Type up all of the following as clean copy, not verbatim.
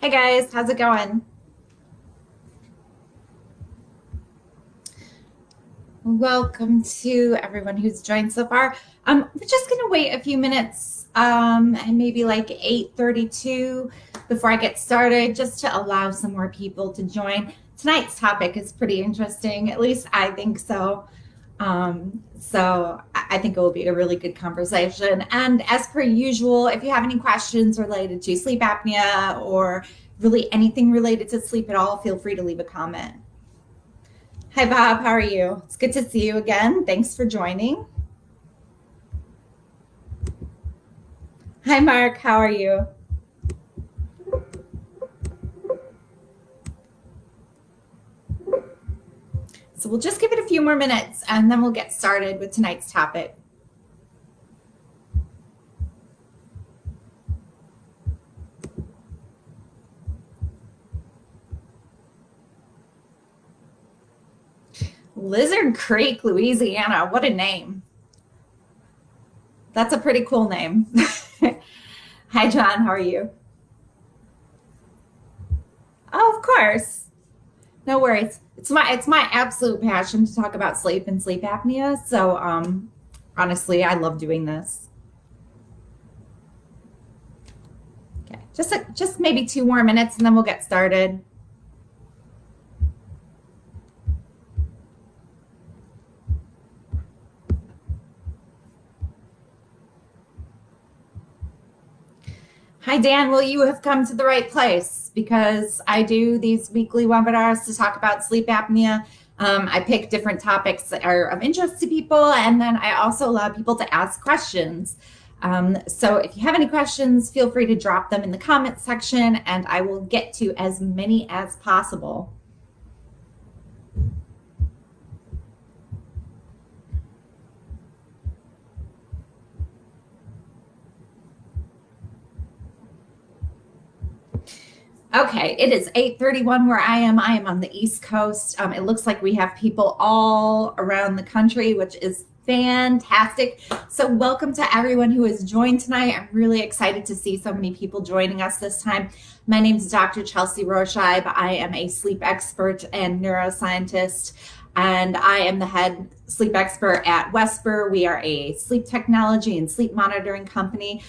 Hey guys, how's it going? Welcome to everyone who's joined so far. We're just gonna wait a few minutes, and maybe like 8:32 before I get started, just to allow some more people to join. Tonight's topic is pretty interesting, at least I think so. So I think it will be a really good conversation. And as per usual, if you have any questions related to sleep apnea or really anything related to sleep at all, feel free to leave a comment. Hi, Bob. How are you? It's good to see you again. Thanks for joining. Hi, Mark. How are you? So we'll just give it a few more minutes and then we'll get started with tonight's topic. Lizard Creek, Louisiana. What a name. That's a pretty cool name. Hi, John. How are you? Oh, of course. No worries. It's my absolute passion to talk about sleep and sleep apnea. So honestly, I love doing this. Okay. Just maybe 2 more minutes and then we'll get started. Hi, Dan. Well, you have come to the right place because I do these weekly webinars to talk about sleep apnea. I pick different topics that are of interest to people, and then I also allow people to ask questions. So if you have any questions, feel free to drop them in the comment section, and I will get to as many as possible. Okay, it is 8:31 where I am. I am on the East Coast. It looks like we have people all around the country, which is fantastic. So welcome to everyone who has joined tonight. I'm really excited to see so many people joining us this time. My name is Dr. Chelsea Roscheib. I am a sleep expert and neuroscientist, and I am the head sleep expert at Wesper. We are a sleep technology and sleep monitoring company.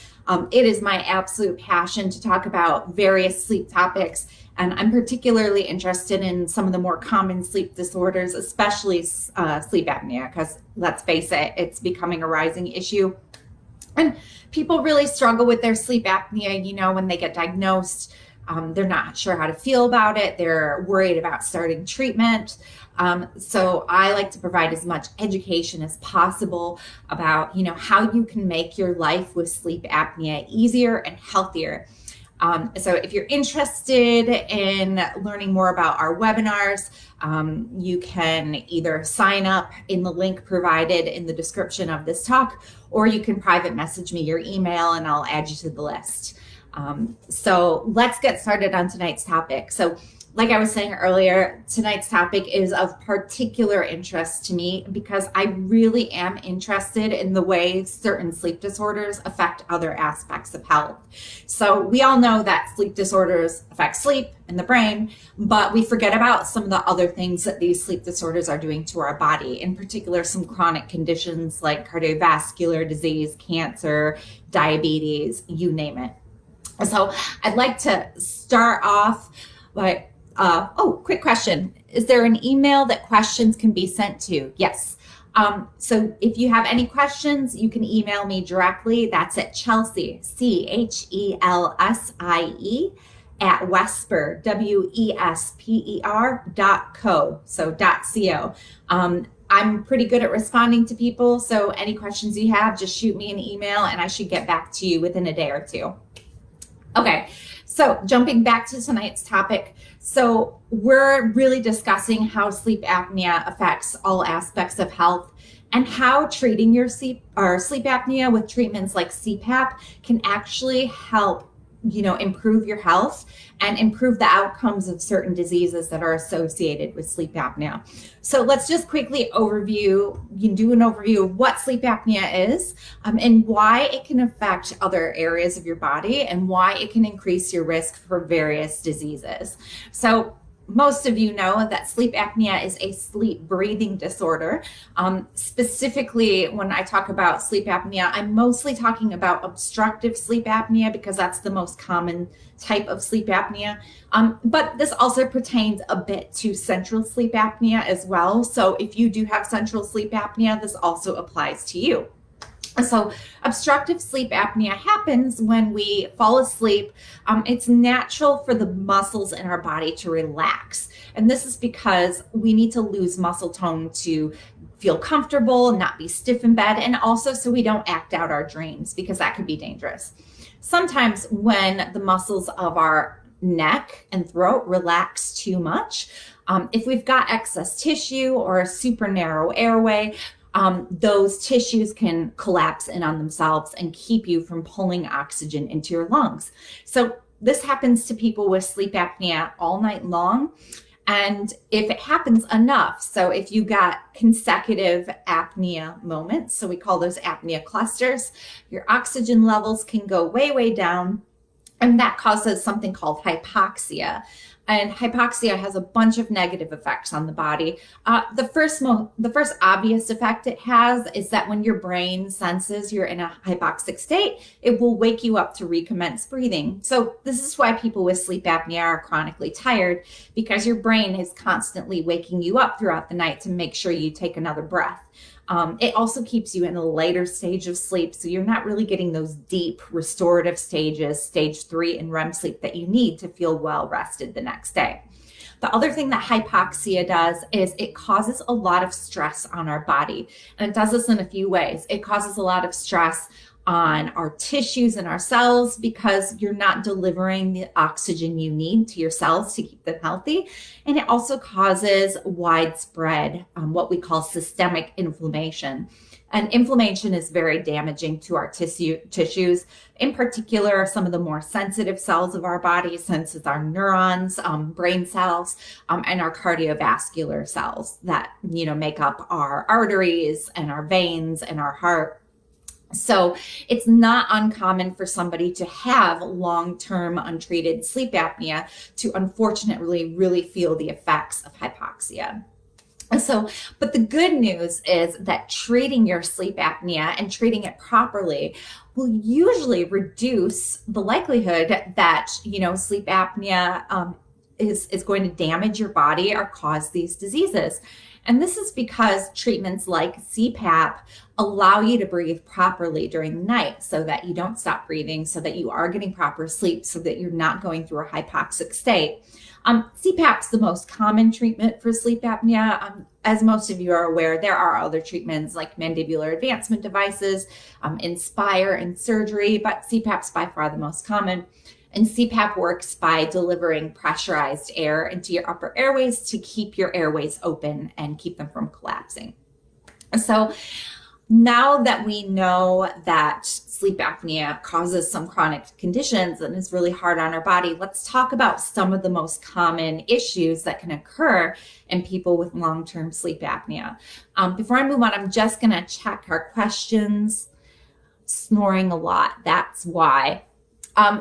It is my absolute passion to talk about various sleep topics, and I'm particularly interested in some of the more common sleep disorders, especially sleep apnea, because let's face it, it's becoming a rising issue. And people really struggle with their sleep apnea, when they get diagnosed. They're not sure how to feel about it. They're worried about starting treatment. So I like to provide as much education as possible about, how you can make your life with sleep apnea easier and healthier. So if you're interested in learning more about our webinars, you can either sign up in the link provided in the description of this talk, or you can private message me your email and I'll add you to the list. So let's get started on tonight's topic. So like I was saying earlier, tonight's topic is of particular interest to me because I really am interested in the way certain sleep disorders affect other aspects of health. So we all know that sleep disorders affect sleep and the brain, but we forget about some of the other things that these sleep disorders are doing to our body, in particular some chronic conditions like cardiovascular disease, cancer, diabetes, you name it. So I'd like to start off by, quick question. Is there an email that questions can be sent to? Yes. So if you have any questions, you can email me directly. That's at Chelsea, CHELSIE, at Wesper, WESPER.co, so .co. I'm pretty good at responding to people, so any questions you have, just shoot me an email and I should get back to you within a day or two. Okay, so jumping back to tonight's topic. So we're really discussing how sleep apnea affects all aspects of health and how treating your sleep apnea with treatments like CPAP can actually help improve your health and improve the outcomes of certain diseases that are associated with sleep apnea. So let's just quickly do an overview of what sleep apnea is, and why it can affect other areas of your body and why it can increase your risk for various diseases. So most of you know that sleep apnea is a sleep breathing disorder. Specifically, when I talk about sleep apnea, I'm mostly talking about obstructive sleep apnea because that's the most common type of sleep apnea. But this also pertains a bit to central sleep apnea as well. So if you do have central sleep apnea, this also applies to you. So obstructive sleep apnea happens when we fall asleep. It's natural for the muscles in our body to relax. And this is because we need to lose muscle tone to feel comfortable, not be stiff in bed, and also so we don't act out our dreams, because that could be dangerous. Sometimes when the muscles of our neck and throat relax too much, if we've got excess tissue or a super narrow airway, those tissues can collapse in on themselves and keep you from pulling oxygen into your lungs. So this happens to people with sleep apnea all night long. And if it happens enough, so if you got consecutive apnea moments, so we call those apnea clusters, your oxygen levels can go way, way down. And that causes something called hypoxia. And hypoxia has a bunch of negative effects on the body. The first obvious effect it has is that when your brain senses you're in a hypoxic state, it will wake you up to recommence breathing. So this is why people with sleep apnea are chronically tired, because your brain is constantly waking you up throughout the night to make sure you take another breath. It also keeps you in a later stage of sleep, so you're not really getting those deep restorative stages, stage 3 in REM sleep, that you need to feel well rested the next day. The other thing that hypoxia does is it causes a lot of stress on our body, and it does this in a few ways. It causes a lot of stress on our tissues and our cells because you're not delivering the oxygen you need to your cells to keep them healthy. And it also causes widespread, what we call systemic inflammation. And inflammation is very damaging to our tissues, in particular, some of the more sensitive cells of our body, such as our neurons, brain cells, and our cardiovascular cells that, make up our arteries and our veins and our heart. So it's not uncommon for somebody to have long-term untreated sleep apnea to unfortunately really feel the effects of hypoxia. But the good news is that treating your sleep apnea and treating it properly will usually reduce the likelihood that, sleep apnea is going to damage your body or cause these diseases. And this is because treatments like CPAP allow you to breathe properly during the night so that you don't stop breathing, so that you are getting proper sleep, so that you're not going through a hypoxic state. CPAP is the most common treatment for sleep apnea. As most of you are aware, there are other treatments like mandibular advancement devices, Inspire, and surgery, but CPAP is by far the most common. And CPAP works by delivering pressurized air into your upper airways to keep your airways open and keep them from collapsing. So now that we know that sleep apnea causes some chronic conditions and is really hard on our body, let's talk about some of the most common issues that can occur in people with long-term sleep apnea. Before I move on, I'm just going to check our questions. Snoring a lot, that's why.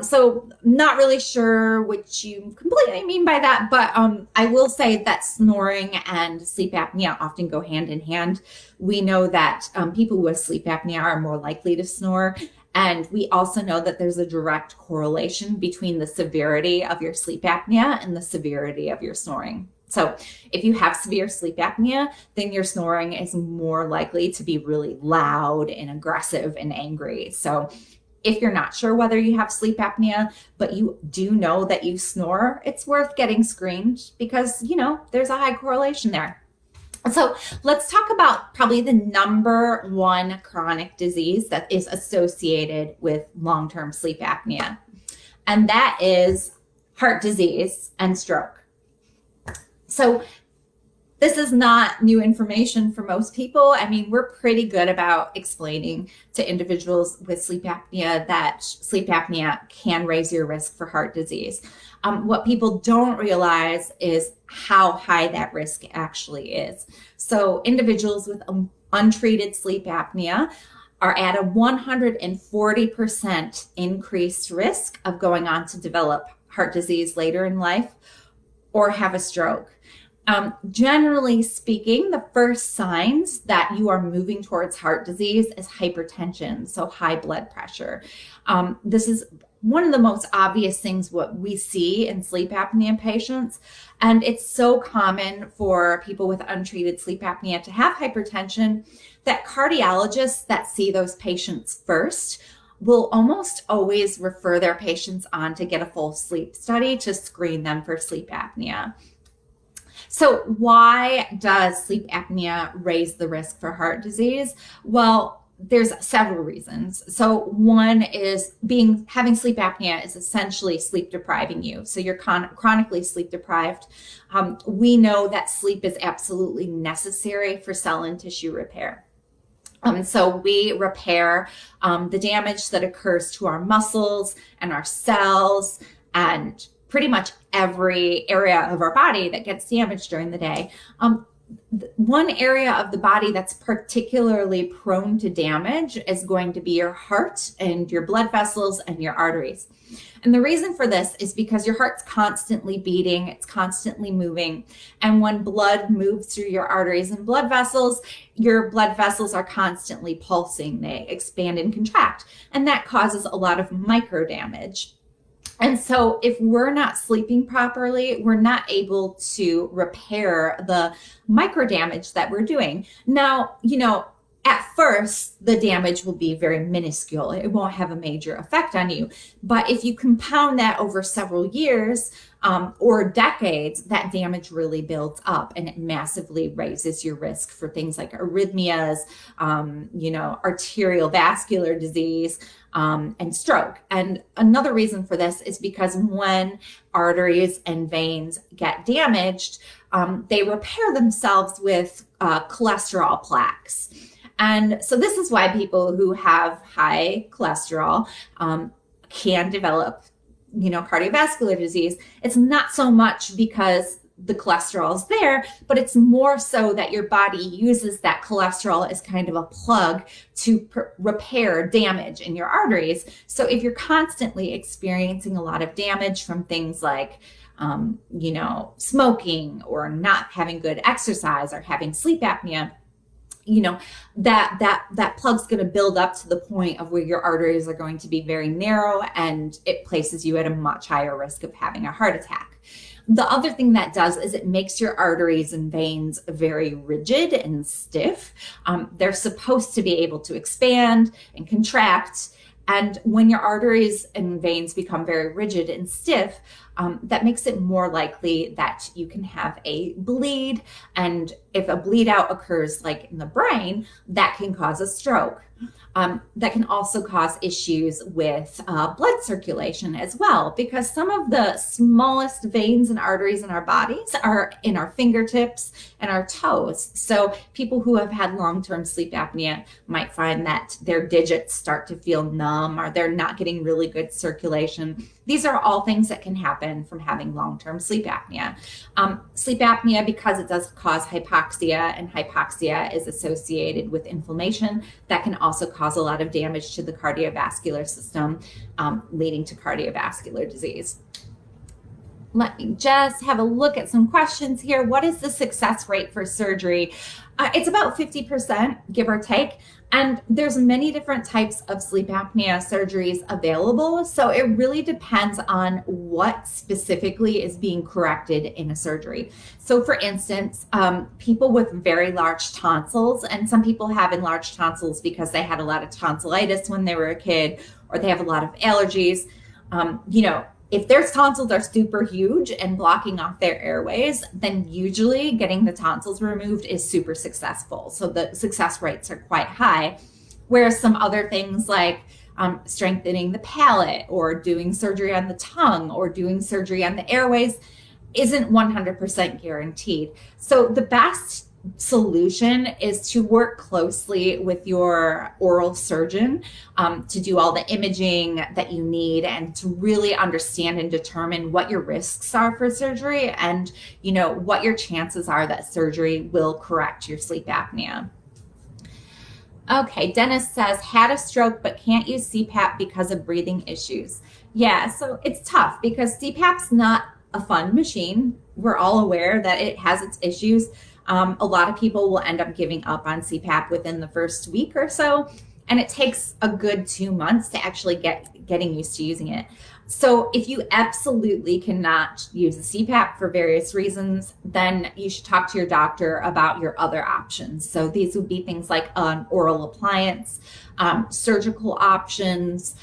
So not really sure what you completely mean by that, but I will say that snoring and sleep apnea often go hand in hand. We know that people with sleep apnea are more likely to snore. And we also know that there's a direct correlation between the severity of your sleep apnea and the severity of your snoring. So if you have severe sleep apnea, then your snoring is more likely to be really loud and aggressive and angry. So if you're not sure whether you have sleep apnea, but you do know that you snore, it's worth getting screened because, there's a high correlation there. So let's talk about probably the number one chronic disease that is associated with long-term sleep apnea, and that is heart disease and stroke. So this is not new information for most people. I mean, we're pretty good about explaining to individuals with sleep apnea that sleep apnea can raise your risk for heart disease. What people don't realize is how high that risk actually is. So individuals with untreated sleep apnea are at a 140% increased risk of going on to develop heart disease later in life or have a stroke. Generally speaking, the first signs that you are moving towards heart disease is hypertension, so high blood pressure. This is one of the most obvious things what we see in sleep apnea patients. And it's so common for people with untreated sleep apnea to have hypertension that cardiologists that see those patients first will almost always refer their patients on to get a full sleep study to screen them for sleep apnea. So why does sleep apnea raise the risk for heart disease? Well, there's several reasons. So one is having sleep apnea is essentially sleep depriving you. So you're chronically sleep deprived. We know that sleep is absolutely necessary for cell and tissue repair. So we repair the damage that occurs to our muscles and our cells and pretty much every area of our body that gets damaged during the day. One area of the body that's particularly prone to damage is going to be your heart and your blood vessels and your arteries. And the reason for this is because your heart's constantly beating, it's constantly moving. And when blood moves through your arteries and blood vessels, your blood vessels are constantly pulsing. They expand and contract, and that causes a lot of micro damage. And so if we're not sleeping properly, we're not able to repair the micro damage that we're doing. Now, at first, the damage will be very minuscule. It won't have a major effect on you. But if you compound that over several years or decades, that damage really builds up and it massively raises your risk for things like arrhythmias, arterial vascular disease, and stroke. And another reason for this is because when arteries and veins get damaged, they repair themselves with cholesterol plaques. And so this is why people who have high cholesterol can develop, cardiovascular disease. It's not so much because the cholesterol is there, but it's more so that your body uses that cholesterol as kind of a plug to repair damage in your arteries. So if you're constantly experiencing a lot of damage from things like, smoking or not having good exercise or having sleep apnea, that plug's going to build up to the point of where your arteries are going to be very narrow, and it places you at a much higher risk of having a heart attack. The other thing that does is it makes your arteries and veins very rigid and stiff. They're supposed to be able to expand and contract. And when your arteries and veins become very rigid and stiff, that makes it more likely that you can have a bleed. And if a bleed out occurs like in the brain, that can cause a stroke. That can also cause issues with blood circulation as well, because some of the smallest veins and arteries in our bodies are in our fingertips and our toes. So people who have had long-term sleep apnea might find that their digits start to feel numb or they're not getting really good circulation. These are all things that can happen from having long-term sleep apnea. Sleep apnea, because it does cause hypoxia, and hypoxia is associated with inflammation, that can also cause a lot of damage to the cardiovascular system, leading to cardiovascular disease. Let me just have a look at some questions here. What is the success rate for surgery? It's about 50%, give or take. And there's many different types of sleep apnea surgeries available. So it really depends on what specifically is being corrected in a surgery. So for instance, people with very large tonsils, and some people have enlarged tonsils because they had a lot of tonsillitis when they were a kid, or they have a lot of allergies, if their tonsils are super huge and blocking off their airways, then usually getting the tonsils removed is super successful. So the success rates are quite high. Whereas some other things like strengthening the palate or doing surgery on the tongue or doing surgery on the airways, isn't 100% guaranteed. So the best solution is to work closely with your oral surgeon to do all the imaging that you need and to really understand and determine what your risks are for surgery and, what your chances are that surgery will correct your sleep apnea. Okay, Dennis says, had a stroke but can't use CPAP because of breathing issues. Yeah, so it's tough because CPAP's not a fun machine. We're all aware that it has its issues. A lot of people will end up giving up on CPAP within the first week or so, and it takes a good 2 months to actually getting used to using it. So if you absolutely cannot use the CPAP for various reasons, then you should talk to your doctor about your other options. So these would be things like an oral appliance, surgical options,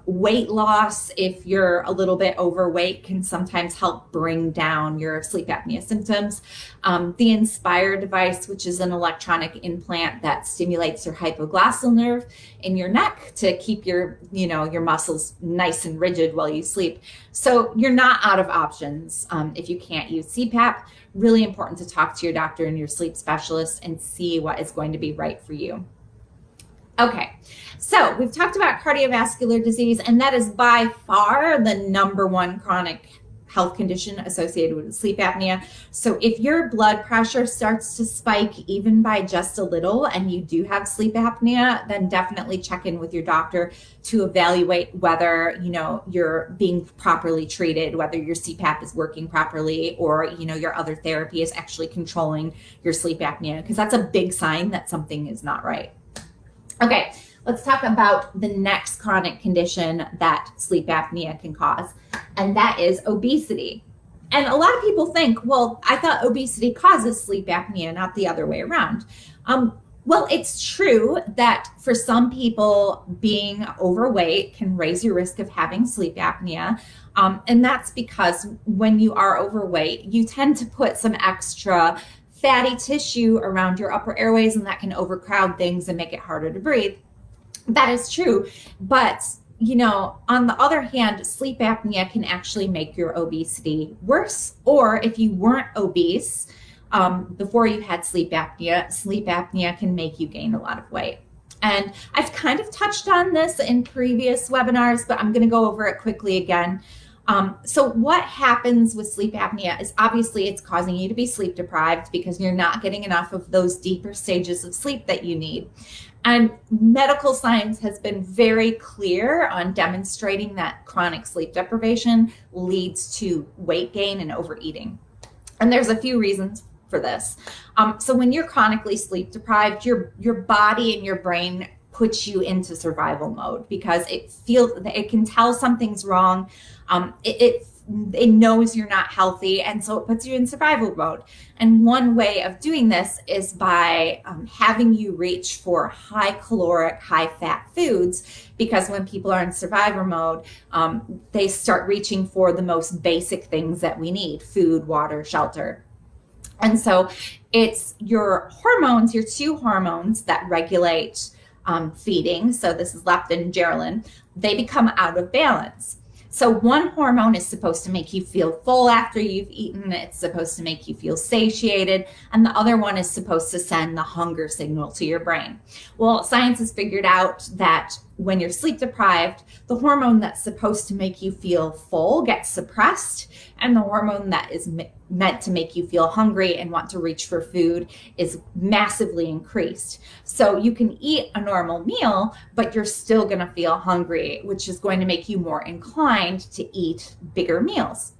weight loss. If you're a little bit overweight, can sometimes help bring down your sleep apnea symptoms. The Inspire device, which is an electronic implant that stimulates your hypoglossal nerve in your neck to keep your muscles nice and rigid while you sleep. So you're not out of options if you can't use CPAP. Really important to talk to your doctor and your sleep specialist and see what is going to be right for you. Okay, so we've talked about cardiovascular disease, and that is by far the number one chronic health condition associated with sleep apnea. So if your blood pressure starts to spike even by just a little and you do have sleep apnea, then definitely check in with your doctor to evaluate whether, you're being properly treated, whether your CPAP is working properly, or, your other therapy is actually controlling your sleep apnea, because that's a big sign that something is not right. Okay, let's talk about the next chronic condition that sleep apnea can cause, and that is obesity. And a lot of people think, well, I thought obesity causes sleep apnea, not the other way around. Well, it's true that for some people, being overweight can raise your risk of having sleep apnea. And that's because when you are overweight, you tend to put some extra fatty tissue around your upper airways, and that can overcrowd things and make it harder to breathe. That is true. But, on the other hand, sleep apnea can actually make your obesity worse. Or if you weren't obese before you had sleep apnea can make you gain a lot of weight. And I've kind of touched on this in previous webinars, but I'm going to go over it quickly again. So what happens with sleep apnea is obviously it's causing you to be sleep deprived because you're not getting enough of those deeper stages of sleep that you need. And medical science has been very clear on demonstrating that chronic sleep deprivation leads to weight gain and overeating. And there's a few reasons for this. So when you're chronically sleep deprived, your body and your brain puts you into survival mode because it can tell something's wrong. It knows you're not healthy, and so it puts you in survival mode. And one way of doing this is by having you reach for high caloric, high fat foods, because when people are in survival mode, they start reaching for the most basic things that we need: food, water, shelter. And so it's your hormones, your two hormones that regulate feeding. So this is leptin and ghrelin. They become out of balance. So one hormone is supposed to make you feel full after you've eaten. It's supposed to make you feel satiated. And the other one is supposed to send the hunger signal to your brain. Well, science has figured out that when you're sleep deprived, the hormone that's supposed to make you feel full gets suppressed, and the hormone that is meant to make you feel hungry and want to reach for food is massively increased. So you can eat a normal meal, but you're still going to feel hungry, which is going to make you more inclined to eat bigger meals.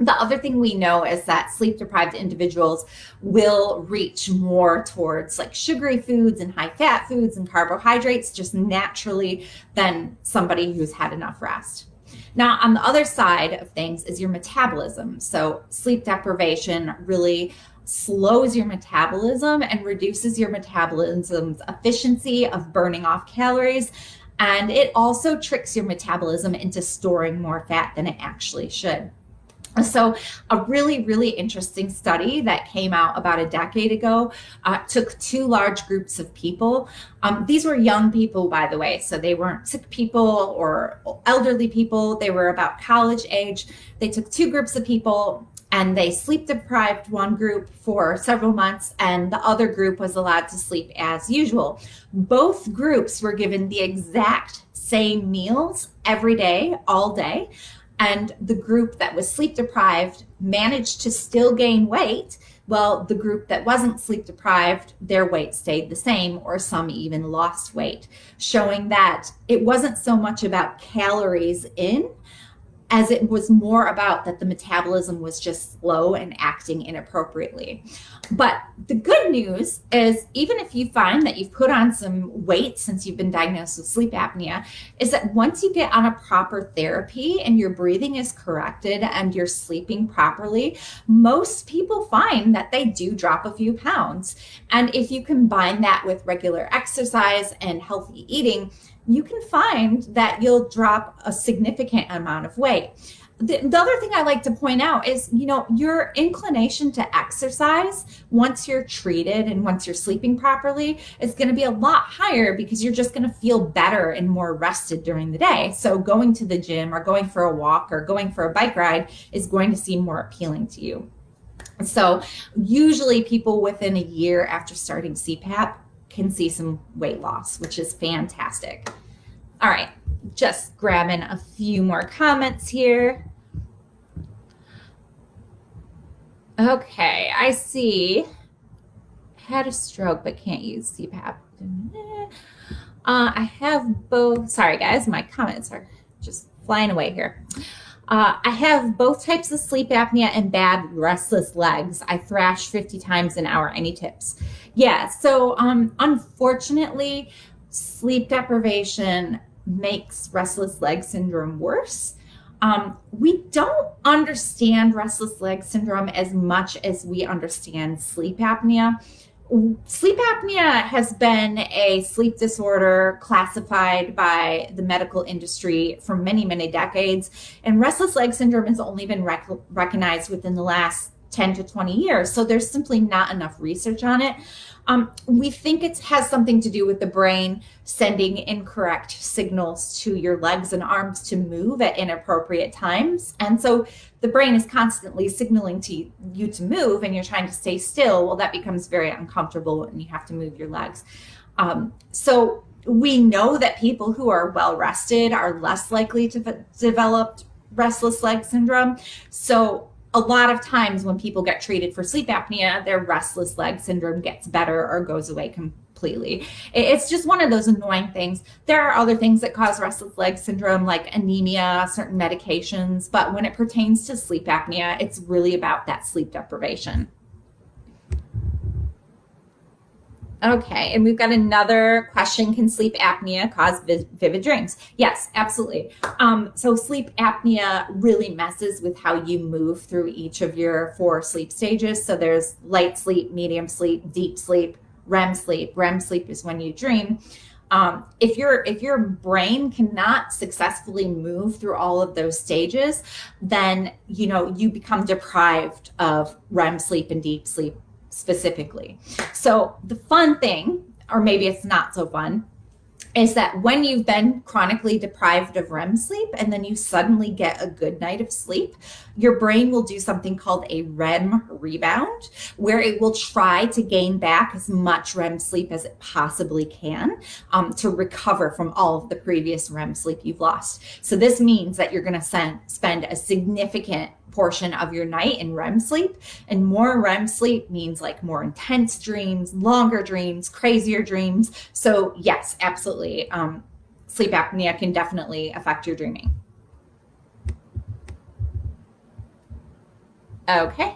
The other thing we know is that sleep deprived individuals will reach more towards like sugary foods and high fat foods and carbohydrates just naturally than somebody who's had enough rest. Now, on the other side of things is your metabolism. So sleep deprivation really slows your metabolism and reduces your metabolism's efficiency of burning off calories. And it also tricks your metabolism into storing more fat than it actually should. So a really, really interesting study that came out about a decade ago took two large groups of people. These were young people, by the way, so they weren't sick people or elderly people. They were about college age. They took two groups of people, and they sleep deprived one group for several months, and the other group was allowed to sleep as usual. Both groups were given the exact same meals every day, all day, and the group that was sleep deprived managed to still gain weight. Well, the group that wasn't sleep deprived, their weight stayed the same, or some even lost weight, showing that it wasn't so much about calories in as it was more about that the metabolism was just slow and acting inappropriately. But the good news is, even if you find that you've put on some weight since you've been diagnosed with sleep apnea, is that once you get on a proper therapy and your breathing is corrected and you're sleeping properly, most people find that they do drop a few pounds. And if you combine that with regular exercise and healthy eating, you can find that you'll drop a significant amount of weight. The other thing I like to point out is, your inclination to exercise once you're treated and once you're sleeping properly is going to be a lot higher, because you're just going to feel better and more rested during the day. So going to the gym or going for a walk or going for a bike ride is going to seem more appealing to you. So usually people within a year after starting CPAP can see some weight loss, which is fantastic. All right, just grabbing a few more comments here. Okay, I see. Had a stroke but can't use CPAP. I have both. Sorry, guys, my comments are just flying away here. I have both types of sleep apnea and bad restless legs. I thrash 50 times an hour. Any tips? Yeah, so unfortunately, sleep deprivation makes restless leg syndrome worse. We don't understand restless leg syndrome as much as we understand sleep apnea. Sleep apnea has been a sleep disorder classified by the medical industry for many, many decades, and restless leg syndrome has only been recognized within the last 10 to 20 years. So there's simply not enough research on it. We think it has something to do with the brain sending incorrect signals to your legs and arms to move at inappropriate times. And so the brain is constantly signaling to you to move, and you're trying to stay still. Well, that becomes very uncomfortable and you have to move your legs. So we know that people who are well rested are less likely to develop restless leg syndrome. So a lot of times when people get treated for sleep apnea, their restless leg syndrome gets better or goes away completely. It's just one of those annoying things. There are other things that cause restless leg syndrome, like anemia, certain medications, but when it pertains to sleep apnea, it's really about that sleep deprivation. Okay, and we've got another question. Can sleep apnea cause vivid dreams? Yes, absolutely. So sleep apnea really messes with how you move through each of your 4 sleep stages. So there's light sleep, medium sleep, deep sleep, REM sleep. REM sleep is when you dream. If your brain cannot successfully move through all of those stages, then you become deprived of REM sleep and deep sleep specifically. So the fun thing, or maybe it's not so fun, is that when you've been chronically deprived of REM sleep and then you suddenly get a good night of sleep, your brain will do something called a REM rebound, where it will try to gain back as much REM sleep as it possibly can to recover from all of the previous REM sleep you've lost. So this means that you're going to spend a significant portion of your night in REM sleep, and more REM sleep means like more intense dreams, longer dreams, crazier dreams. So yes, absolutely. Sleep apnea can definitely affect your dreaming. Okay.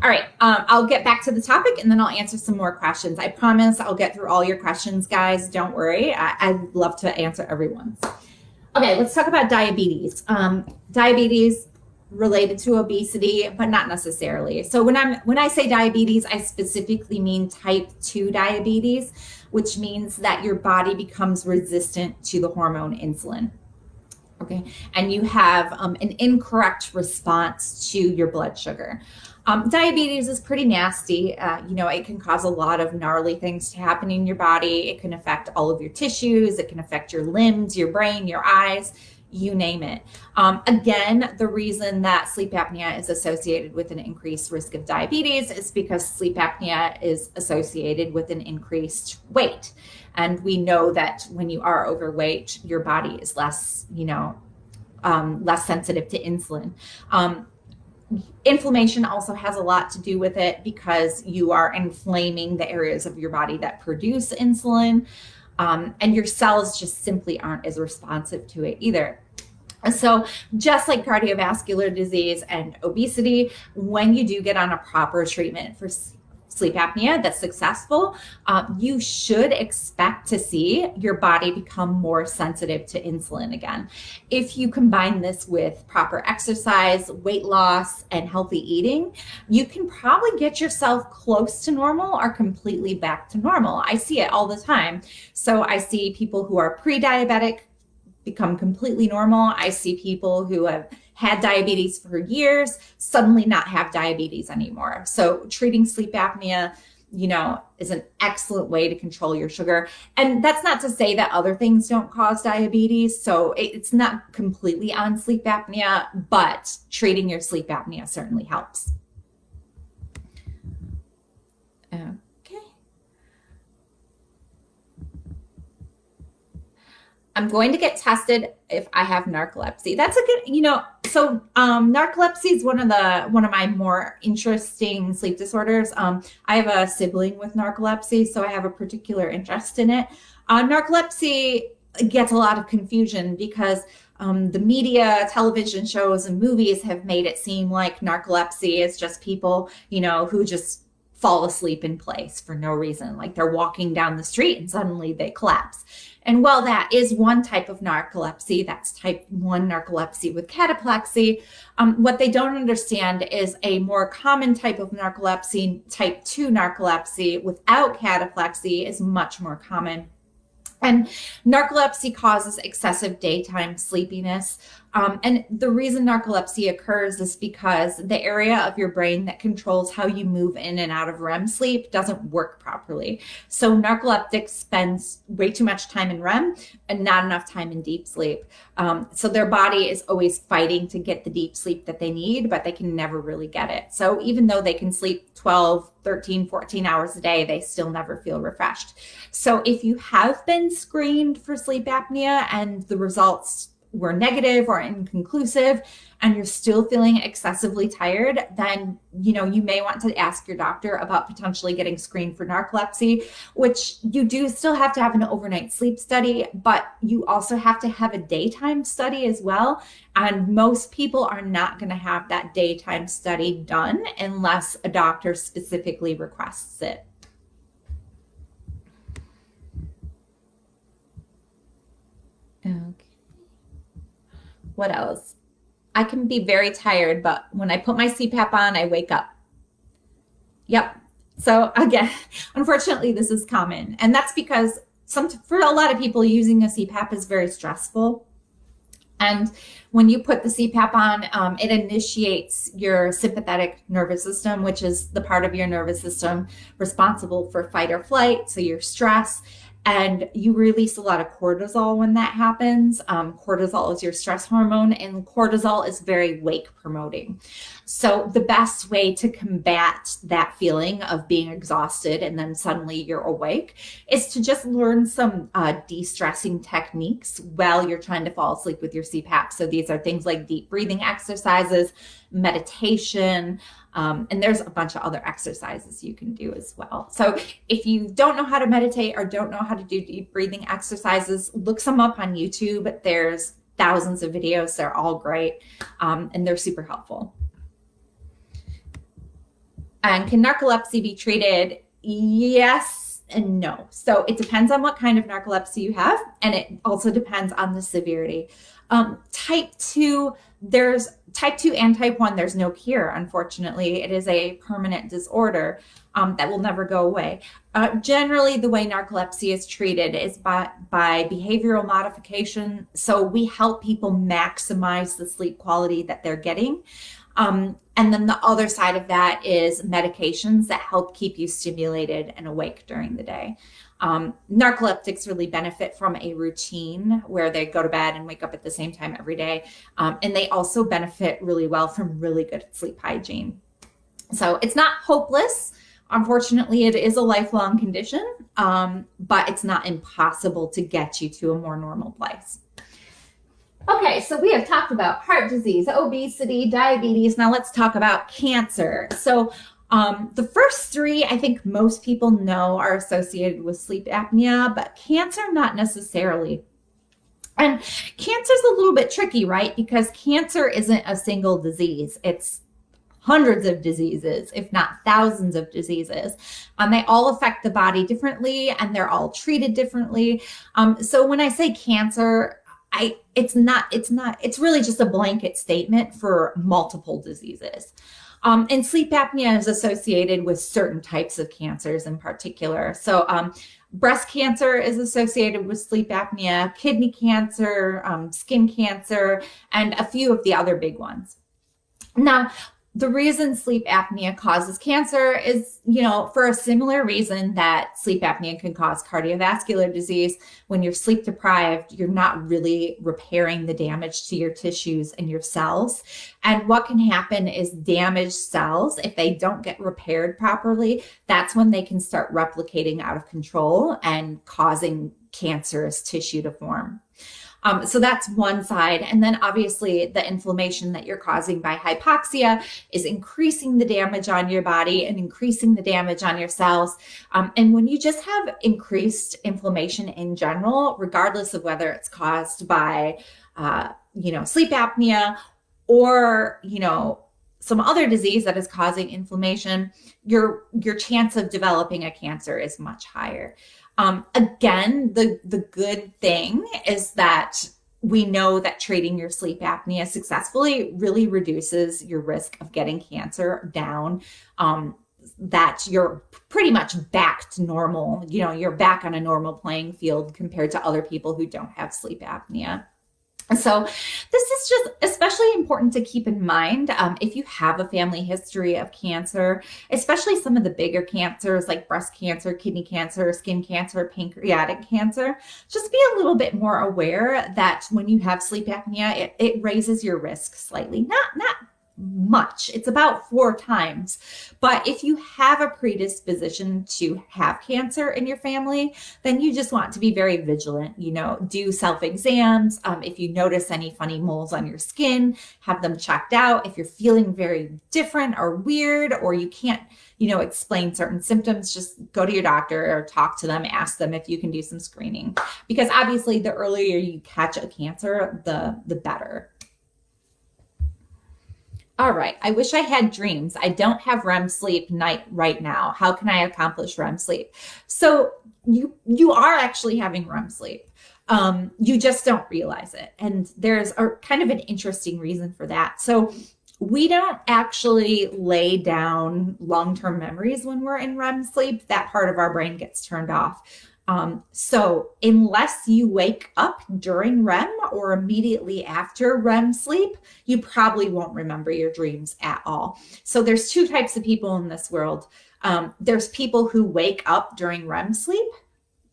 All right. I'll get back to the topic and then I'll answer some more questions. I promise I'll get through all your questions, guys. Don't worry. I'd love to answer everyone's. Okay, let's talk about diabetes. Diabetes related to obesity, but not necessarily. So when I say diabetes, I specifically mean type 2 diabetes, which means that your body becomes resistant to the hormone insulin. Okay, and you have an incorrect response to your blood sugar. Diabetes is pretty nasty. It can cause a lot of gnarly things to happen in your body. It can affect all of your tissues. It can affect your limbs, your brain, your eyes. you name it. Again, the reason that sleep apnea is associated with an increased risk of diabetes is because sleep apnea is associated with an increased weight. And we know that when you are overweight, your body is less, less sensitive to insulin. Inflammation also has a lot to do with it because you are inflaming the areas of your body that produce insulin, and your cells just simply aren't as responsive to it either. So just like cardiovascular disease and obesity, when you do get on a proper treatment for sleep apnea that's successful, you should expect to see your body become more sensitive to insulin again. If you combine this with proper exercise, weight loss, and healthy eating, you can probably get yourself close to normal or completely back to normal. I see it all the time. So I see people who are pre-diabetic become completely normal. I see people who have had diabetes for years suddenly not have diabetes anymore. So treating sleep apnea, is an excellent way to control your sugar. And that's not to say that other things don't cause diabetes. So it's not completely on sleep apnea, but treating your sleep apnea certainly helps. I'm going to get tested if I have narcolepsy. That's a good, so narcolepsy is one of my more interesting sleep disorders. I have a sibling with narcolepsy, so I have a particular interest in it. Narcolepsy gets a lot of confusion because the media, television shows, and movies have made it seem like narcolepsy is just people, who just fall asleep in place for no reason, like they're walking down the street and suddenly they collapse. And while that is one type of narcolepsy, that's type 1 narcolepsy with cataplexy, what they don't understand is a more common type of narcolepsy, type 2 narcolepsy without cataplexy, is much more common. And narcolepsy causes excessive daytime sleepiness. And the reason narcolepsy occurs is because the area of your brain that controls how you move in and out of REM sleep doesn't work properly. So narcoleptics spends way too much time in REM and not enough time in deep sleep. So their body is always fighting to get the deep sleep that they need, but they can never really get it. So even though they can sleep 12, 13, 14 hours a day, they still never feel refreshed. So if you have been screened for sleep apnea and the results were negative or inconclusive and you're still feeling excessively tired, then you may want to ask your doctor about potentially getting screened for narcolepsy, which you do still have to have an overnight sleep study, but you also have to have a daytime study as well. And most people are not going to have that daytime study done unless a doctor specifically requests it. Okay. What else? I can be very tired, but when I put my CPAP on, I wake up. Yep. So again, unfortunately, this is common. And that's because for a lot of people, using a CPAP is very stressful. And when you put the CPAP on, it initiates your sympathetic nervous system, which is the part of your nervous system responsible for fight or flight, so your stress. And you release a lot of cortisol when that happens. Cortisol is your stress hormone, and cortisol is very wake promoting. So the best way to combat that feeling of being exhausted and then suddenly you're awake is to just learn some de-stressing techniques while you're trying to fall asleep with your CPAP. So these are things like deep breathing exercises, meditation, and there's a bunch of other exercises you can do as well. So if you don't know how to meditate or don't know how to do deep breathing exercises, look some up on YouTube. There's thousands of videos. They're all great, and they're super helpful. And can narcolepsy be treated? Yes and no. So it depends on what kind of narcolepsy you have, and it also depends on the severity. Type 2 and type 1, there's no cure, unfortunately. It is a permanent disorder that will never go away. Generally, the way narcolepsy is treated is by behavioral modification. So we help people maximize the sleep quality that they're getting. And then the other side of that is medications that help keep you stimulated and awake during the day. Narcoleptics really benefit from a routine where they go to bed and wake up at the same time every day. And they also benefit really well from really good sleep hygiene. So it's not hopeless. Unfortunately, it is a lifelong condition, but it's not impossible to get you to a more normal place. Okay, so we have talked about heart disease, obesity, diabetes. Now let's talk about cancer. So the first three, I think most people know are associated with sleep apnea, but cancer, not necessarily. And cancer is a little bit tricky, right? Because cancer isn't a single disease. It's hundreds of diseases, if not thousands of diseases. They all affect the body differently, and they're all treated differently. So when I say cancer, it's really just a blanket statement for multiple diseases. And sleep apnea is associated with certain types of cancers in particular. So breast cancer is associated with sleep apnea, kidney cancer, skin cancer, and a few of the other big ones. Now, the reason sleep apnea causes cancer is, for a similar reason that sleep apnea can cause cardiovascular disease. When you're sleep deprived, you're not really repairing the damage to your tissues and your cells. And what can happen is damaged cells, if they don't get repaired properly, that's when they can start replicating out of control and causing cancerous tissue to form. So that's one side. And then obviously the inflammation that you're causing by hypoxia is increasing the damage on your body and increasing the damage on your cells. And when you just have increased inflammation in general, regardless of whether it's caused by, sleep apnea or, some other disease that is causing inflammation, your chance of developing a cancer is much higher. Again, the good thing is that we know that treating your sleep apnea successfully really reduces your risk of getting cancer down, that you're pretty much back to normal. You're back on a normal playing field compared to other people who don't have sleep apnea. So this is just especially important to keep in mind if you have a family history of cancer, especially some of the bigger cancers like breast cancer, kidney cancer, skin cancer, pancreatic cancer. Just be a little bit more aware that when you have sleep apnea, it raises your risk slightly. Not much. It's about 4 times. But if you have a predisposition to have cancer in your family, then you just want to be very vigilant. Do self-exams. If you notice any funny moles on your skin, have them checked out. If you're feeling very different or weird, or you can't, explain certain symptoms, just go to your doctor or talk to them, ask them if you can do some screening. Because obviously the earlier you catch a cancer, the better. All right, I wish I had dreams. I don't have REM sleep night right now. How can I accomplish REM sleep? So you are actually having REM sleep. You just don't realize it. And there's a kind of an interesting reason for that. So we don't actually lay down long-term memories when we're in REM sleep. That part of our brain gets turned off. So unless you wake up during REM or immediately after REM sleep, you probably won't remember your dreams at all. So there's 2 types of people in this world. There's people who wake up during REM sleep,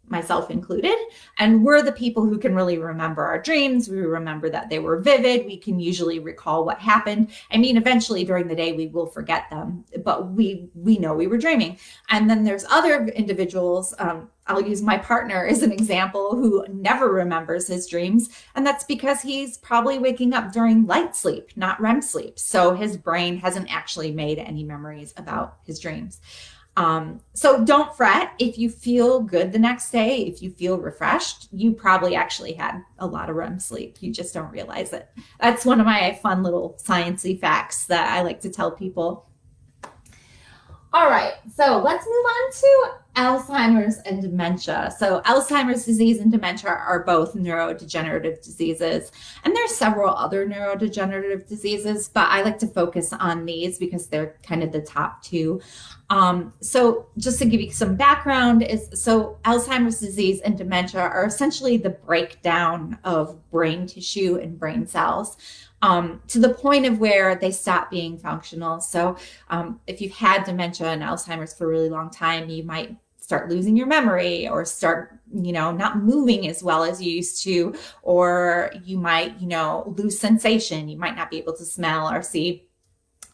myself included, and we're the people who can really remember our dreams. We remember that they were vivid. We can usually recall what happened. I mean, eventually during the day, we will forget them, but we know we were dreaming. And then there's other individuals, I'll use my partner as an example, who never remembers his dreams. And that's because he's probably waking up during light sleep, not REM sleep. So his brain hasn't actually made any memories about his dreams. So don't fret if you feel good the next day. If you feel refreshed, you probably actually had a lot of REM sleep. You just don't realize it. That's one of my fun little sciencey facts that I like to tell people. All right, so let's move on to Alzheimer's and dementia. So Alzheimer's disease and dementia are both neurodegenerative diseases. And there's several other neurodegenerative diseases, but I like to focus on these because they're kind of the top two. So just to give you some background so Alzheimer's disease and dementia are essentially the breakdown of brain tissue and brain cells. To the point of where they stop being functional. So if you've had dementia and Alzheimer's for a really long time, you might start losing your memory or start, not moving as well as you used to, or you might, lose sensation. You might not be able to smell or see.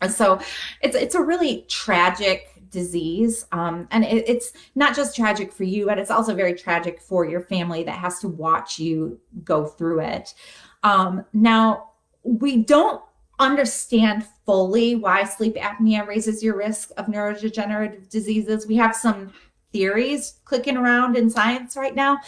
And so it's a really tragic disease. And it's not just tragic for you, but it's also very tragic for your family that has to watch you go through it. Now, we don't understand fully why sleep apnea raises your risk of neurodegenerative diseases. We have some theories clicking around in science right now.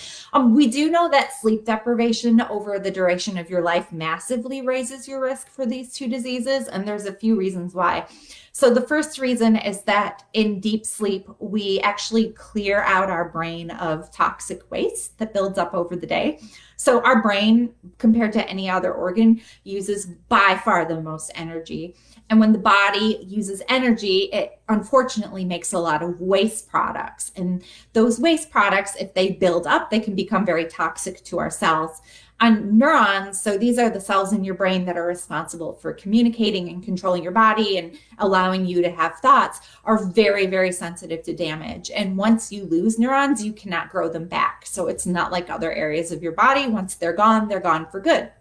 We do know that sleep deprivation over the duration of your life massively raises your risk for these two diseases, and there's a few reasons why. So the first reason is that in deep sleep, we actually clear out our brain of toxic waste that builds up over the day. So our brain, compared to any other organ, uses by far the most energy. And when the body uses energy, it unfortunately makes a lot of waste products. And those waste products, if they build up, they can become very toxic to our cells. And neurons, so these are the cells in your brain that are responsible for communicating and controlling your body and allowing you to have thoughts, are very, very sensitive to damage. And once you lose neurons, you cannot grow them back. So it's not like other areas of your body. Once they're gone for good.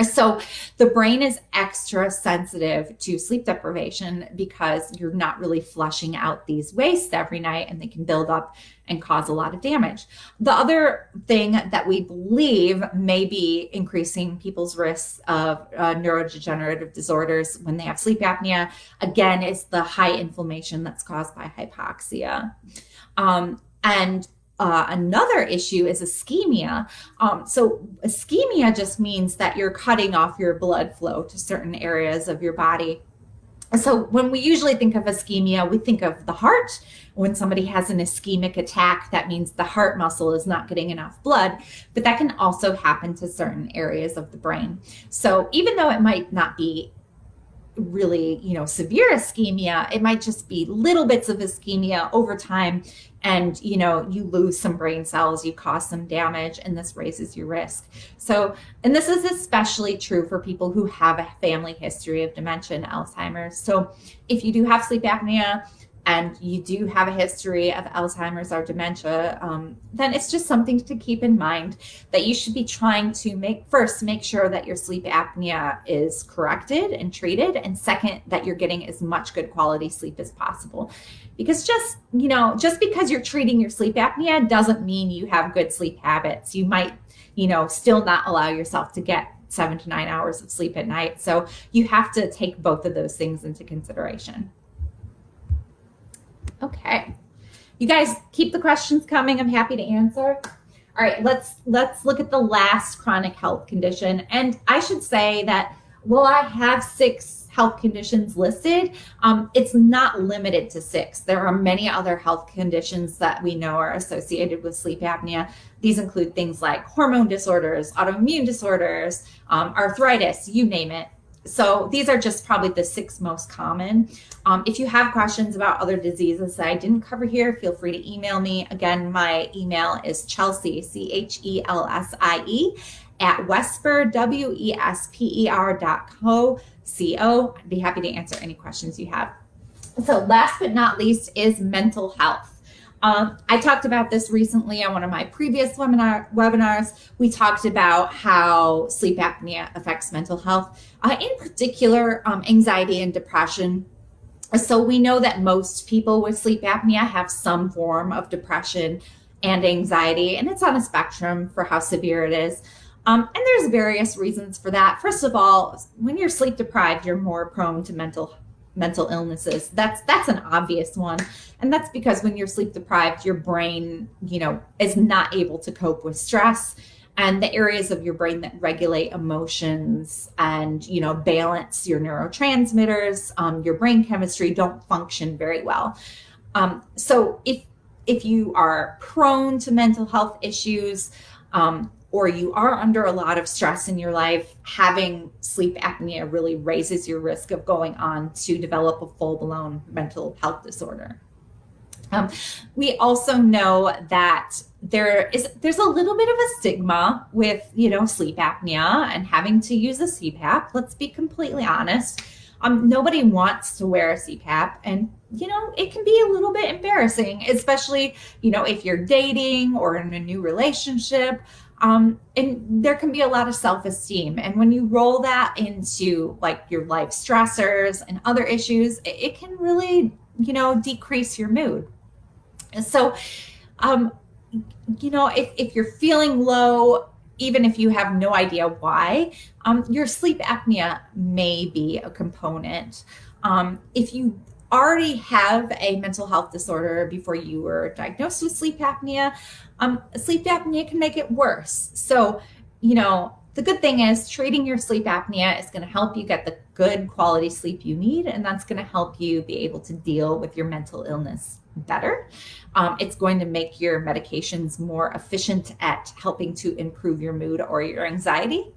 So the brain is extra sensitive to sleep deprivation because you're not really flushing out these wastes every night, and they can build up and cause a lot of damage. The other thing that we believe may be increasing people's risks of neurodegenerative disorders when they have sleep apnea, again, is the high inflammation that's caused by hypoxia. Another issue is ischemia. So ischemia just means that you're cutting off your blood flow to certain areas of your body. So when we usually think of ischemia, we think of the heart. When somebody has an ischemic attack, that means the heart muscle is not getting enough blood, but that can also happen to certain areas of the brain. So even though it might not be really, severe ischemia, it might just be little bits of ischemia over time. And, you lose some brain cells, you cause some damage, and this raises your risk. So, and this is especially true for people who have a family history of dementia and Alzheimer's. So if you do have sleep apnea and you do have a history of Alzheimer's or dementia, then it's just something to keep in mind that you should be trying to make sure that your sleep apnea is corrected and treated. And second, that you're getting as much good quality sleep as possible. Because just because you're treating your sleep apnea doesn't mean you have good sleep habits. You might, still not allow yourself to get 7 to 9 hours of sleep at night. So you have to take both of those things into consideration. Okay. You guys keep the questions coming. I'm happy to answer. All right, let's look at the last chronic health condition. And I should say that while I have 6 health conditions listed, it's not limited to 6. There are many other health conditions that we know are associated with sleep apnea. These include things like hormone disorders, autoimmune disorders, arthritis, you name it. So these are just probably the 6 most common. If you have questions about other diseases that I didn't cover here, feel free to email me. Again, my email is Chelsea, Chelsie, at Wesper, WESPER.co. I'd be happy to answer any questions you have. So last but not least is mental health. I talked about this recently on one of my previous webinars. We talked about how sleep apnea affects mental health, in particular, anxiety and depression. So we know that most people with sleep apnea have some form of depression and anxiety, and it's on a spectrum for how severe it is. And there's various reasons for that. First of all, when you're sleep deprived, you're more prone to mental illnesses. That's an obvious one. And that's because when you're sleep deprived, your brain, is not able to cope with stress, and the areas of your brain that regulate emotions and, balance your neurotransmitters, your brain chemistry don't function very well. So if if you are prone to mental health issues, or you are under a lot of stress in your life, having sleep apnea really raises your risk of going on to develop a full-blown mental health disorder. We also know that there's a little bit of a stigma with, sleep apnea and having to use a CPAP. Let's be completely honest. Nobody wants to wear a CPAP, and it can be a little bit embarrassing, especially if you're dating or in a new relationship. And there can be a lot of self-esteem, and when you roll that into like your life stressors and other issues, it can really decrease your mood. So, if you're feeling low, even if you have no idea why, your sleep apnea may be a component. If you already have a mental health disorder before you were diagnosed with sleep apnea can make it worse. So, the good thing is treating your sleep apnea is going to help you get the good quality sleep you need, and that's going to help you be able to deal with your mental illness better. It's going to make your medications more efficient at helping to improve your mood or your anxiety.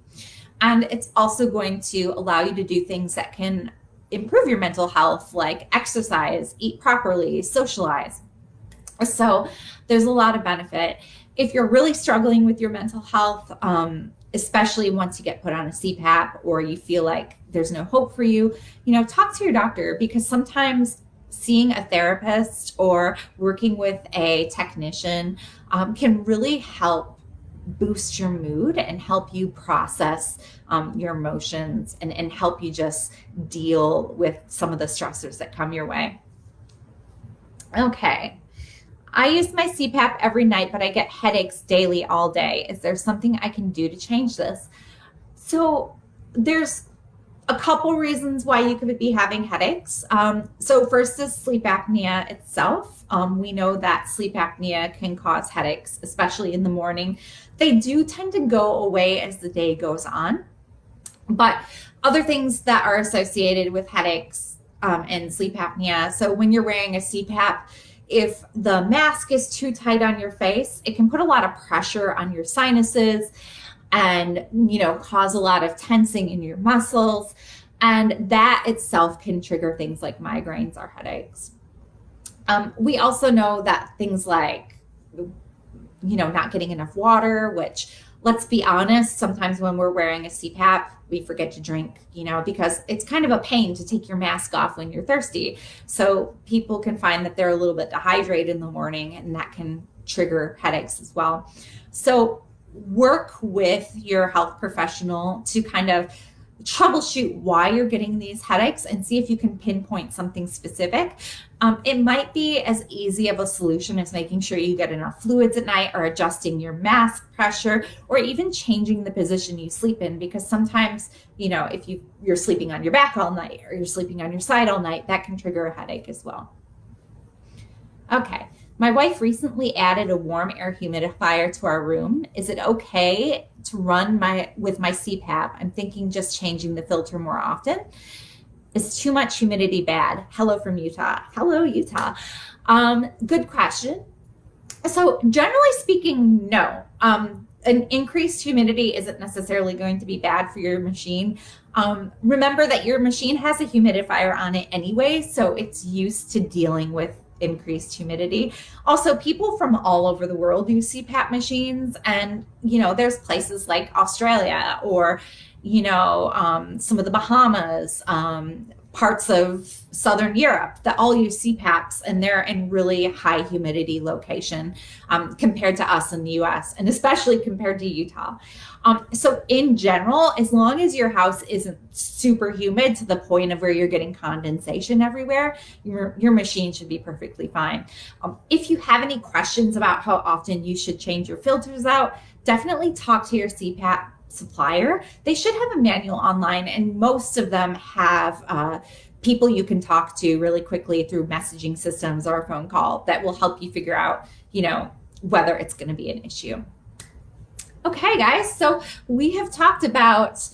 And it's also going to allow you to do things that can improve your mental health, like exercise, eat properly, socialize. So there's a lot of benefit. If you're really struggling with your mental health, especially once you get put on a CPAP or you feel like there's no hope for you, talk to your doctor, because sometimes seeing a therapist or working with a technician can really help boost your mood and help you process your emotions and help you just deal with some of the stressors that come your way. Okay. I use my CPAP every night, but I get headaches daily all day. Is there something I can do to change this? So there's a couple reasons why you could be having headaches. So first is sleep apnea itself. We know that sleep apnea can cause headaches, especially in the morning. They do tend to go away as the day goes on. But other things that are associated with headaches and sleep apnea. So when you're wearing a CPAP, if the mask is too tight on your face, it can put a lot of pressure on your sinuses and cause a lot of tensing in your muscles, and that itself can trigger things like migraines or headaches. We also know that things like not getting enough water, which, let's be honest, sometimes when we're wearing a CPAP we forget to drink, because it's kind of a pain to take your mask off when you're thirsty. So people can find that they're a little bit dehydrated in the morning, and that can trigger headaches as well. So work with your health professional to kind of troubleshoot why you're getting these headaches and see if you can pinpoint something specific. It might be as easy of a solution as making sure you get enough fluids at night, or adjusting your mask pressure, or even changing the position you sleep in, because sometimes, if you're sleeping on your back all night or you're sleeping on your side all night, that can trigger a headache as well. Okay. My wife recently added a warm air humidifier to our room. Is it okay to run with my CPAP? I'm thinking just changing the filter more often. Is too much humidity bad? Hello from Utah. Hello, Utah. Good question. So generally speaking, no. An increased humidity isn't necessarily going to be bad for your machine. Remember that your machine has a humidifier on it anyway, so it's used to dealing with increased humidity. Also, people from all over the world use CPAP machines, and there's places like Australia or some of the Bahamas, parts of Southern Europe that all use CPAPs, and they're in really high humidity location compared to us in the US, and especially compared to Utah. So in general, as long as your house isn't super humid to the point of where you're getting condensation everywhere, your machine should be perfectly fine. If you have any questions about how often you should change your filters out, definitely talk to your CPAP supplier. They should have a manual online, and most of them have people you can talk to really quickly through messaging systems or a phone call that will help you figure out, whether it's going to be an issue. Okay, guys, so we have talked about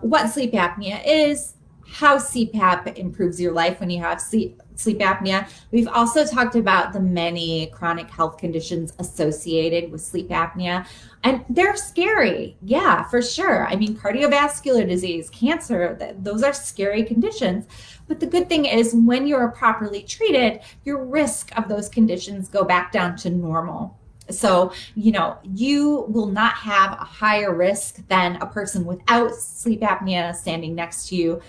what sleep apnea is, how CPAP improves your life when you have sleep apnea. We've also talked about the many chronic health conditions associated with sleep apnea, and they're scary. Yeah, for sure. I mean, cardiovascular disease, cancer, those are scary conditions. But the good thing is when you're properly treated, your risk of those conditions go back down to normal. So, you will not have a higher risk than a person without sleep apnea standing next to you.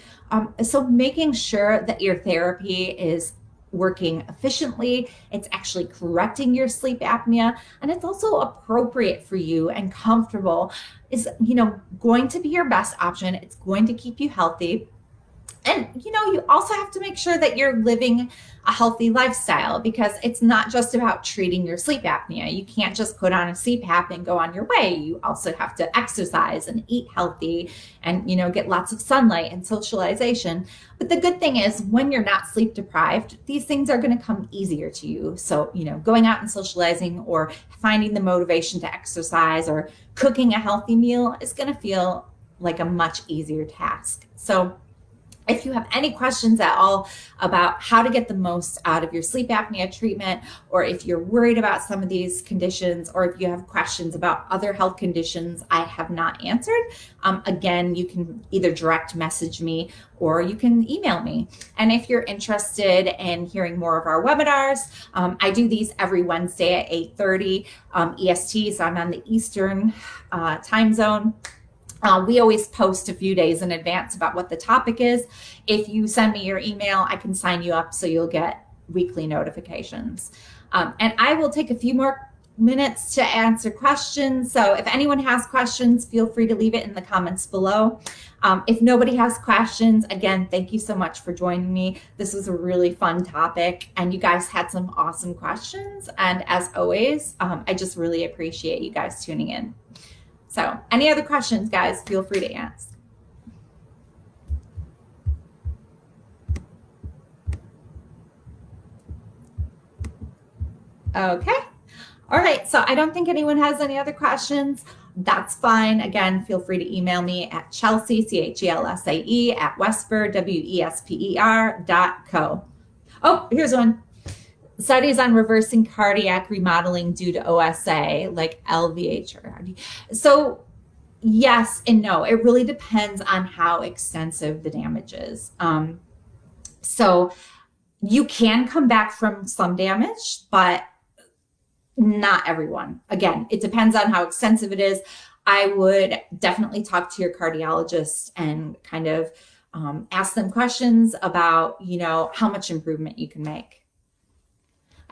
So making sure that your therapy is working efficiently, it's actually correcting your sleep apnea, and it's also appropriate for you and comfortable is, going to be your best option. It's going to keep you healthy. And, you also have to make sure that you're living a healthy lifestyle, because it's not just about treating your sleep apnea. You can't just put on a CPAP and go on your way. You also have to exercise and eat healthy and, get lots of sunlight and socialization. But the good thing is when you're not sleep deprived, these things are going to come easier to you. So, going out and socializing or finding the motivation to exercise or cooking a healthy meal is going to feel like a much easier task. So, if you have any questions at all about how to get the most out of your sleep apnea treatment, or if you're worried about some of these conditions, or if you have questions about other health conditions I have not answered, again, you can either direct message me or you can email me. And if you're interested in hearing more of our webinars, I do these every Wednesday at 8:30 EST, so I'm on the Eastern time zone. We always post a few days in advance about what the topic is. If you send me your email, I can sign you up so you'll get weekly notifications. And I will take a few more minutes to answer questions. So if anyone has questions, feel free to leave it in the comments below. If nobody has questions, again, thank you so much for joining me. This was a really fun topic, and you guys had some awesome questions. And as always, I just really appreciate you guys tuning in. So any other questions, guys, feel free to ask. Okay. All right. So I don't think anyone has any other questions. That's fine. Again, feel free to email me at Chelsea, CHELSAE, at Wesper, WESPER.co. Oh, here's one. Studies on reversing cardiac remodeling due to OSA, like LVH or RD. So yes and no. It really depends on how extensive the damage is. So you can come back from some damage, but not everyone. Again, it depends on how extensive it is. I would definitely talk to your cardiologist and kind of ask them questions about, how much improvement you can make.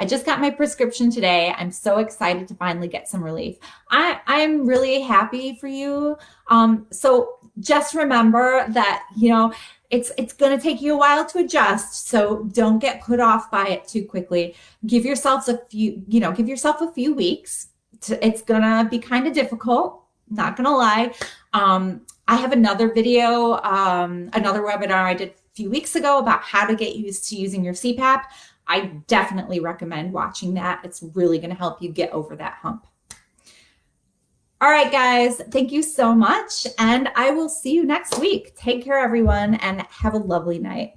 I just got my prescription today. I'm so excited to finally get some relief. I'm really happy for you. So just remember that, it's going to take you a while to adjust. So don't get put off by it too quickly. Give yourself a few weeks. It's going to be kind of difficult. Not going to lie. I have another video, another webinar I did a few weeks ago about how to get used to using your CPAP. I definitely recommend watching that. It's really going to help you get over that hump. All right, guys, thank you so much. And I will see you next week. Take care, everyone, and have a lovely night.